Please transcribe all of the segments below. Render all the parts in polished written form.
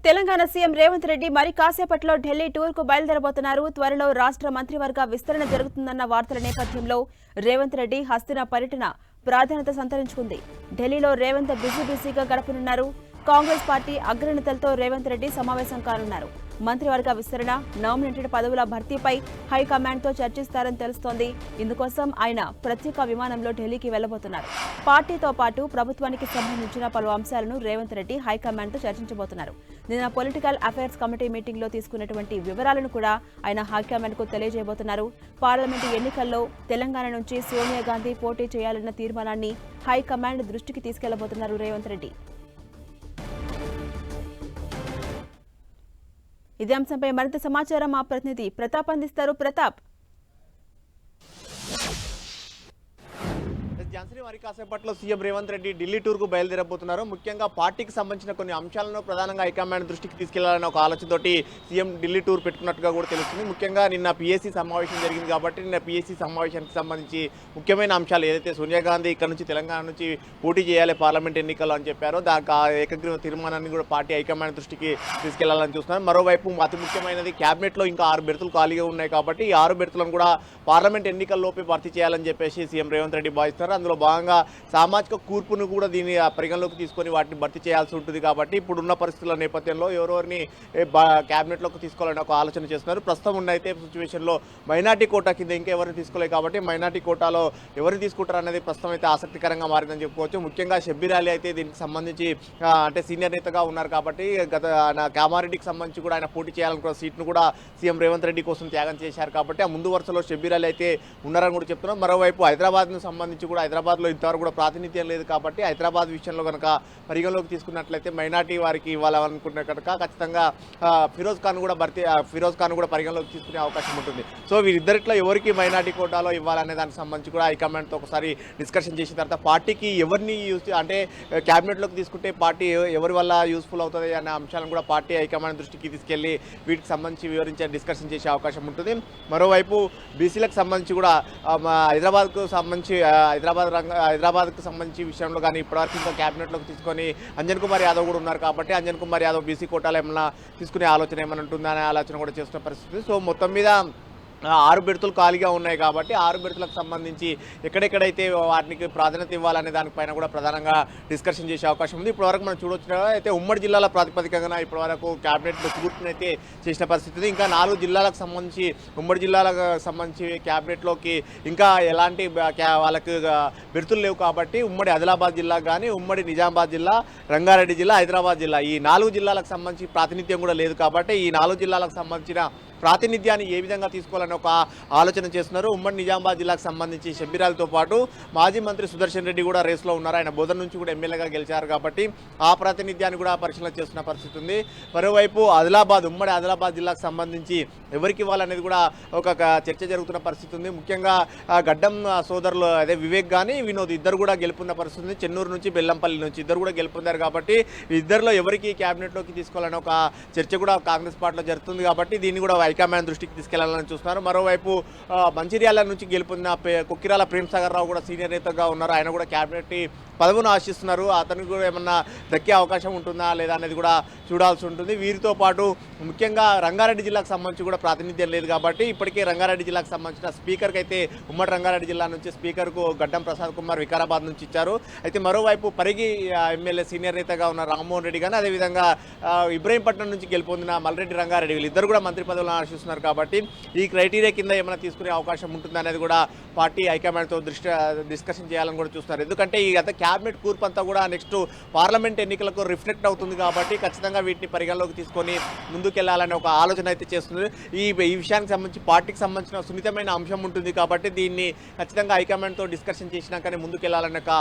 Telangana CM Revanth Reddy మరి కాసేపట్లో ఢిల్లీ టూర్కు బయలుదేరబోతున్నారు. త్వరలో రాష్ట్ర మంత్రివర్గ విస్తరణ జరుగుతుందన్న వార్తల నేపథ్యంలో రేవంత్ రెడ్డి హస్తిన పర్యటన ప్రాధాన్యత సంతరించుకుంది. ఢిల్లీలో రేవంత్ బిజీగా గడపనున్నారు. కాంగ్రెస్ పార్టీ అగ్రనేతలతో రేవంత్ రెడ్డి సమావేశం కానున్నారు. మంత్రివర్గ విస్తరణ, నామినేటెడ్ పదవుల భర్తీపై హైకమాండ్తో చర్చిస్తారని తెలుస్తోంది. ఇందుకోసం ఆయన ప్రత్యేక విమానంలో ఢిల్లీకి వెళ్లబోతున్నారు. పార్టీతో పాటు ప్రభుత్వానికి సంబంధించిన పలు అంశాలను రేవంత్ రెడ్డి హైకమాండ్తో చర్చించబోతున్నారు. నిన్న పొలిటికల్ అఫైర్స్ కమిటీ మీటింగ్లో తీసుకున్నటువంటి వివరాలను కూడా ఆయన హైకమాండ్కు తెలియజేయబోతున్నారు. పార్లమెంటు ఎన్నికల్లో తెలంగాణ నుంచి సోనియా గాంధీ పోటీ చేయాలన్న తీర్మానాన్ని హైకమాండ్ దృష్టికి తీసుకెళ్లబోతున్నారు రేవంత్ రెడ్డి. ఇదే అంశంపై మరింత సమాచారం మా ప్రతినిధి ప్రతాప్ అందిస్తారు. ప్రతాప్, ఝాన్సీ మరి కాసేపట్లో సీఎం రేవంత్ రెడ్డి ఢిల్లీ టూర్కు బయలుదేరబోతున్నారు. ముఖ్యంగా పార్టీకి సంబంధించిన కొన్ని అంశాలను ప్రధానంగా హైకమాండ్ దృష్టికి తీసుకెళ్లాలనే ఒక ఆలోచనతోటి సీఎం ఢిల్లీ టూర్ పెట్టుకున్నట్టుగా కూడా తెలుస్తుంది. ముఖ్యంగా నిన్న పీఏసీ సమావేశం జరిగింది కాబట్టి నిన్న పీఏసీ సమావేశానికి సంబంధించి ముఖ్యమైన అంశాలు ఏదైతే సోనియా గాంధీ ఇక్కడ నుంచి తెలంగాణ నుంచి పోటీ చేయాలి పార్లమెంట్ ఎన్నికల్లో అని చెప్పారో దానికి ఆ ఏకగ్రీవ తీర్మానాన్ని కూడా పార్టీ హైకమాండ్ దృష్టికి తీసుకెళ్లాలని చూస్తున్నారు. మరోవైపు అతి ముఖ్యమైనది క్యాబినెట్లో ఇంకా 6 బెర్తులు ఖాళీగా ఉన్నాయి కాబట్టి ఈ 6 బెర్తులను కూడా పార్లమెంట్ ఎన్నికల్లోపే భర్తీ చేయాలని చెప్పేసి సీఎం రేవంత్ రెడ్డి భావిస్తున్నారు. అందులో భాగంగా సామాజిక కూర్పును కూడా దీన్ని పరిగణలోకి తీసుకొని వాటిని భర్తీ చేయాల్సి ఉంటుంది కాబట్టి ఇప్పుడున్న పరిస్థితుల నేపథ్యంలో ఎవరెవరిని క్యాబినెట్లోకి తీసుకోవాలని ఒక ఆలోచన చేస్తున్నారు. ప్రస్తుతం ఉన్న అయితే సిచ్యువేషన్లో మైనార్టీ కోటా కింద ఇంకెవరిని తీసుకోలేదు కాబట్టి మైనార్టీ కోటాలో ఎవరిని తీసుకుంటారు అనేది ప్రస్తుతం అయితే ఆసక్తికరంగా మారిందని చెప్పుకోవచ్చు. ముఖ్యంగా షబ్బీర్ అలీ అయితే దీనికి సంబంధించి అంటే సీనియర్ నేతగా ఉన్నారు కాబట్టి కామారెడ్డికి సంబంధించి కూడా ఆయన పోటీ చేయాలనుకున్న సీట్ను కూడా సీఎం రేవంత్ రెడ్డి కోసం త్యాగం చేశారు కాబట్టి ఆ ముందు వరుసలో షబ్బీర్ అలీ అయితే ఉన్నారని కూడా చెప్తున్నారు. మరోవైపు హైదరాబాద్ను సంబంధించి కూడా హైదరాబాద్లో ఇంతవరకు కూడా ప్రాతినిధ్యం లేదు కాబట్టి హైదరాబాద్ విషయంలో కనుక పరిగణలోకి తీసుకున్నట్లయితే మైనార్టీ వారికి ఇవ్వాలనుకున్న కనుక ఖచ్చితంగా ఫిరోజ్ ఖాన్ కూడా పరిగణలోకి తీసుకునే అవకాశం ఉంటుంది. సో వీరిద్దరిట్లో ఎవరికి మైనార్టీ కోటాలో ఇవ్వాలనే దానికి సంబంధించి కూడా హైకమాండ్తో ఒకసారి డిస్కషన్ చేసిన తర్వాత పార్టీకి ఎవరిని అంటే క్యాబినెట్లోకి తీసుకుంటే పార్టీ ఎవరి వల్ల యూస్ఫుల్ అవుతుంది అనే అంశాలను కూడా పార్టీ హైకమాండ్ దృష్టికి తీసుకెళ్లి వీటికి సంబంధించి వివరించే డిస్కషన్ చేసే అవకాశం ఉంటుంది. మరోవైపు బీసీలకు సంబంధించి కూడా హైదరాబాద్కు సంబంధించి విషయంలో కానీ ఇప్పటివరకు ఇంకా క్యాబినెట్లోకి తీసుకొని అంజన్ కుమార్ యాదవ్ కూడా ఉన్నారు కాబట్టి అంజన్ కుమార్ యాదవ్ బీసీ కోటాలో ఏమన్నా తీసుకునే ఆలోచన ఏమైనా ఉంటుందా అనే ఆలోచన కూడా చేస్తున్న పరిస్థితి. సో మొత్తం మీద 6 బెర్తులు ఖాళీగా ఉన్నాయి కాబట్టి 6 బెర్తులకు సంబంధించి ఎక్కడెక్కడైతే వాటికి ప్రాధాన్యత ఇవ్వాలనే దానిపైన కూడా ప్రధానంగా డిస్కషన్ చేసే అవకాశం ఉంది. ఇప్పటివరకు మనం చూడొచ్చు అయితే ఉమ్మడి జిల్లాల ప్రాతిపదికగా ఇప్పటివరకు క్యాబినెట్లో కూర్పునైతే చేసిన పరిస్థితి. ఇంకా 4 జిల్లాలకు సంబంధించి ఉమ్మడి జిల్లాలకు సంబంధించి క్యాబినెట్లోకి ఇంకా ఎలాంటి వాళ్ళకి బెర్తులు లేవు కాబట్టి ఉమ్మడి ఆదిలాబాద్ జిల్లా కానీ ఉమ్మడి నిజామాబాద్ జిల్లా, రంగారెడ్డి జిల్లా, హైదరాబాద్ జిల్లా ఈ 4 జిల్లాలకు సంబంధించి ప్రాతినిధ్యం కూడా లేదు కాబట్టి ఈ 4 జిల్లాలకు సంబంధించిన ప్రాతినిధ్యాన్ని ఏ విధంగా తీసుకోవాలని ఒక ఆలోచన చేస్తున్నారు. ఉమ్మడి నిజామాబాద్ జిల్లాకు సంబంధించి షబ్బీరాలతో పాటు మాజీ మంత్రి సుదర్శన్ రెడ్డి కూడా రేస్లో ఉన్నారు. ఆయన బోధన నుంచి కూడా ఎమ్మెల్యేగా గెలిచారు కాబట్టి ఆ ప్రాతినిధ్యాన్ని కూడా పరిశీలన చేస్తున్న పరిస్థితి ఉంది. మరోవైపు ఉమ్మడి ఆదిలాబాద్ జిల్లాకు సంబంధించి ఎవరికి ఇవ్వాలనేది కూడా ఒక చర్చ జరుగుతున్న పరిస్థితి ఉంది. ముఖ్యంగా గడ్డం సోదరులు అదే వివేక్ కానీ వినోద్ ఇద్దరు కూడా గెలుపొందిన పరిస్థితి ఉంది. చెన్నూరు నుంచి బెల్లంపల్లి నుంచి ఇద్దరు కూడా గెలుపొందారు కాబట్టి ఇద్దరిలో ఎవరికి క్యాబినెట్లోకి తీసుకోవాలని ఒక చర్చ కూడా కాంగ్రెస్ పార్టీలో జరుగుతుంది కాబట్టి దీన్ని కూడా హైకమాండ్ దృష్టికి తీసుకెళ్లాలని చూస్తున్నారు. మరోవైపు మంచిర్యాల నుంచి గెలుపొందిన కొక్కిరాల ప్రేమ్సాగర్ రావు కూడా సీనియర్ నేతగా ఉన్నారు. ఆయన కూడా క్యాబినెట్ పదవిని ఆశిస్తున్నారు. అతనికి కూడా ఏమన్నా దక్కే అవకాశం ఉంటుందా లేదా అనేది కూడా చూడాల్సి ఉంటుంది. వీరితో పాటు ముఖ్యంగా రంగారెడ్డి జిల్లాకు సంబంధించి కూడా ప్రాతినిధ్యం లేదు కాబట్టి ఇప్పటికే రంగారెడ్డి జిల్లాకు సంబంధించిన స్పీకర్కి అయితే ఉమ్మడి రంగారెడ్డి జిల్లా నుంచి స్పీకర్కు గడ్డం ప్రసాద్ కుమార్ వికారాబాద్ నుంచి ఇచ్చారు. అయితే మరోవైపు పరిగి ఎమ్మెల్యే సీనియర్ నేతగా ఉన్న రామ్మోహన్ రెడ్డి కానీ అదేవిధంగా ఇబ్రహీంపట్నం నుంచి గెలుపొందిన మల్రెడ్డి రంగారెడ్డి వీళ్ళిద్దరు కూడా మంత్రి పదవులను ఆశిస్తున్నారు కాబట్టి ఈ క్రైటీరియా కింద ఏమైనా తీసుకునే అవకాశం ఉంటుందా అనేది కూడా పార్టీ హైకమాండ్తో డిస్కషన్ చేయాలని కూడా చూస్తున్నారు. ఎందుకంటే ఈ గత క్యాబినెట్ కూర్పు అంతా కూడా నెక్స్ట్ పార్లమెంట్ ఎన్నికలకు రిఫ్లెక్ట్ అవుతుంది కాబట్టి ఖచ్చితంగా వీటిని పరిగణలోకి తీసుకొని ముందుకెళ్లాలని ఒక ఆలోచన అయితే చేస్తుంది. ఈ విషయానికి సంబంధించి పార్టీకి సంబంధించిన సున్నితమైన అంశం ఉంటుంది కాబట్టి దీన్ని ఖచ్చితంగా హైకమాండ్తో డిస్కషన్ చేసినాకనే ముందుకెళ్లాలని ఒక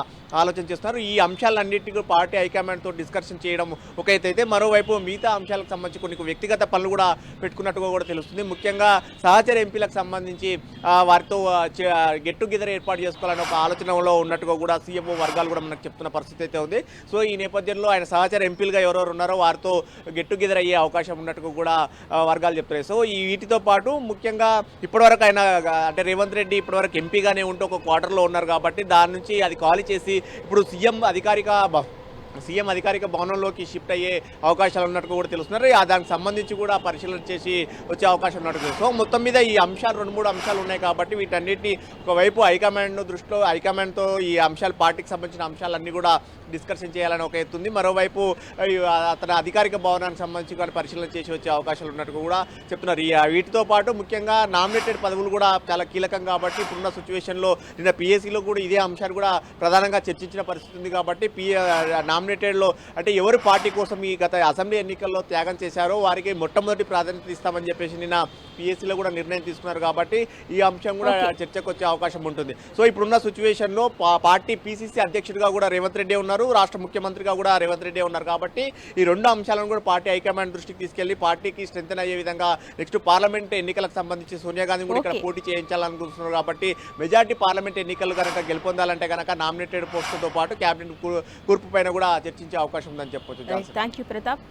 ఆలోచన చేస్తున్నారు. ఈ అంశాలన్నింటినీ పార్టీ హైకమాండ్తో డిస్కషన్ చేయడం ఒక అయితే మరోవైపు మిగతా అంశాలకు సంబంధించి కొన్ని వ్యక్తిగత పనులు కూడా పెట్టుకున్నట్టుగా కూడా తెలుస్తుంది. ముఖ్యంగా సహచర ఎంపీలకు సంబంధించి వారితో గెట్ టుగెదర్ ఏర్పాటు చేసుకోవాలని ఒక ఆలోచనలో ఉన్నట్టుగా కూడా సీఎంఓ వర్గాలు కూడా మనకు చెప్తున్న పరిస్థితి అయితే ఉంది. సో ఈ నేపథ్యంలో ఆయన సహచర ఎంపీలుగా ఎవరెవరు ఉన్నారో వారితో గెట్ టుగెదర్ అయ్యే అవకాశం ఉన్నట్టుగా కూడా వర్గాలు చెప్తున్నాయి. సో ఈ వీటితో పాటు ముఖ్యంగా ఇప్పటివరకు ఆయన అంటే రేవంత్ రెడ్డి ఇప్పటివరకు ఎంపీగానే ఉంటూ ఒక క్వార్టర్లో ఉన్నారు కాబట్టి దాని నుంచి అది ఖాళీ చేసి ఇప్పుడు సీఎం అధికారిక సీఎం అధికారిక భవనంలోకి షిఫ్ట్ అయ్యే అవకాశాలు ఉన్నట్టు కూడా తెలుస్తున్నారు. దానికి సంబంధించి కూడా పరిశీలన చేసి వచ్చే అవకాశం ఉన్నట్టు. సో మొత్తం మీద ఈ అంశాలు 2-3 అంశాలు ఉన్నాయి కాబట్టి వీటన్నిటిని ఒకవైపు హైకమాండ్ దృష్టిలో హైకమాండ్తో ఈ అంశాలు పార్టీకి సంబంధించిన అంశాలన్నీ కూడా డిస్కషన్ చేయాలని ఒక ఎత్తుంది. మరోవైపు అతని అధికారిక భవనానికి సంబంధించి కూడా పరిశీలన చేసి వచ్చే అవకాశాలు ఉన్నట్టు కూడా చెప్తున్నారు. వీటితో పాటు ముఖ్యంగా నామినేటెడ్ పదవులు కూడా చాలా కీలకం కాబట్టి ఇప్పుడున్న సిచ్యువేషన్లో నిన్న పిఎస్సిలో కూడా ఇదే అంశాలు కూడా ప్రధానంగా చర్చించిన పరిస్థితి ఉంది. కాబట్టి నామినేటెడ్లో అంటే ఎవరు పార్టీ కోసం ఈ గత అసెంబ్లీ ఎన్నికల్లో త్యాగం చేశారో వారికి మొట్టమొదటి ప్రాధాన్యత ఇస్తామని చెప్పేసి నిన్న పిఎస్సిలో కూడా నిర్ణయం తీసుకున్నారు. కాబట్టి ఈ అంశం కూడా చర్చకు వచ్చే అవకాశం ఉంటుంది. సో ఇప్పుడున్న సిచ్యువేషన్లో పార్టీ పిసిసి అధ్యక్షుడిగా కూడా రేవంత్ రెడ్డి ఉన్నారు, రాష్ట్ర ముఖ్యమంత్రిగా కూడా రేవంత్ రెడ్డి ఉన్నారు. కాబట్టి ఈ 2 అంశాలను కూడా పార్టీ హైకమాండ్ దృష్టికి తీసుకెళ్లి పార్టీకి స్ట్రెంథెన్ అయ్యే విధంగా నెక్స్ట్ పార్లమెంట్ ఎన్నికలకు సంబంధించి సోనియా గాంధీ కూడా ఇక్కడ పోటీ చేయించాలనుకుంటున్నారు. కాబట్టి మెజార్టీ పార్లమెంట్ ఎన్నికలు కనుక గెలుపొందాలంటే కనుక నామినేటెడ్ పోస్టులతో పాటు క్యాబినెట్ కూర్పు పైన కూడా చర్చించే అవకాశం ఉందని చెప్పొచ్చు. Thank you Pratap.